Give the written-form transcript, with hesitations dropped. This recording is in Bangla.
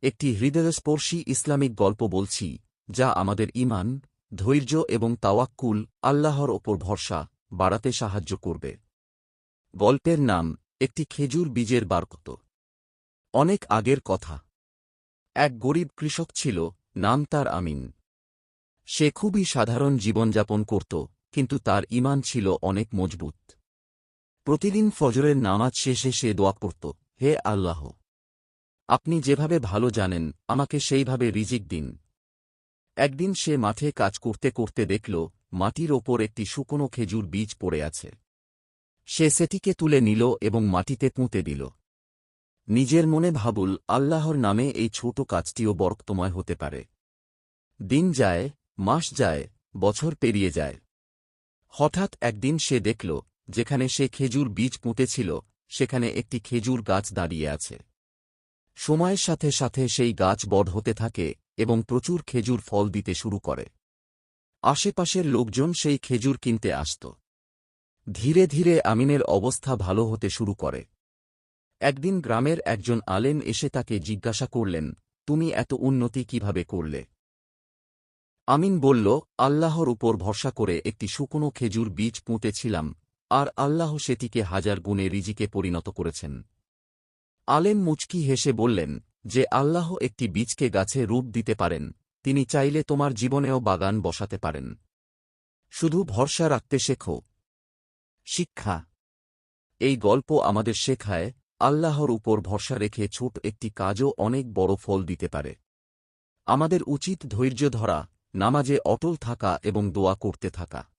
একটি হৃদয়স্পর্শী ইসলামিক গল্প বলছি, যা আমাদের ঈমান, ধৈর্য এবং তাওয়াক্কুল, আল্লাহর ওপর ভরসা বাড়াতে সাহায্য করবে। গল্পের নাম একটি খেজুর বীজের বারকত। অনেক আগের কথা। এক গরিব কৃষক ছিল, নাম তার আমিন। সে খুবই সাধারণ জীবনযাপন করত, কিন্তু তার ঈমান ছিল অনেক মজবুত। প্রতিদিন ফজরের নামাজ শেষে সে দোয়া করত, হে আল্লাহ, আপনি যেভাবে ভালো জানেন, আমাকে সেইভাবে রিজিক দিন। একদিন সে মাঠে কাজ করতে করতে দেখল, মাটির ওপর একটি শুকনো খেজুর বীজ পড়ে আছে। সে সেটিকে তুলে নিল এবং মাটিতে পুঁতে দিল। নিজের মনে ভাবল, আল্লাহর নামে এই ছোট কাজটিও বরকতময় হতে পারে। দিন যায়, মাস যায়, বছর পেরিয়ে যায়। হঠাৎ একদিন সে দেখল, যেখানে সে খেজুর বীজ পুঁতেছিল, সেখানে একটি খেজুর গাছ দাঁড়িয়ে আছে। সময়ের সাথে সাথে সেই গাছ বড় হতে থাকে এবং প্রচুর খেজুর ফল দিতে শুরু করে। আশেপাশের লোকজন সেই খেজুর কিনতে আসত। ধীরে ধীরে আমিনের অবস্থা ভালো হতে শুরু করে। একদিন গ্রামের একজন আলেম এসে তাকে জিজ্ঞাসা করলেন, তুমি এত উন্নতি কিভাবে করলে? আমিন বলল, আল্লাহর উপর ভরসা করে একটি শুকনো খেজুর বীজ পুঁতেছিলাম, আর আল্লাহ সেটিকে হাজার গুণে রিজিকে পরিণত করেছেন। আলেম মুচকি হেসে বললেন, যে আল্লাহ একটি বীজকে গাছে রূপ দিতে পারেন, তিনি চাইলে তোমার জীবনেও বাগান বসাতে পারেন। শুধু ভরসা রাখতে শেখো। শিক্ষা। এই গল্প আমাদের শেখায়, আল্লাহর উপর ভরসা রেখে ছোট একটি কাজও অনেক বড় ফল দিতে পারে। আমাদের উচিত ধৈর্য ধরা, নামাজে অটল থাকা এবং দোয়া করতে থাকা।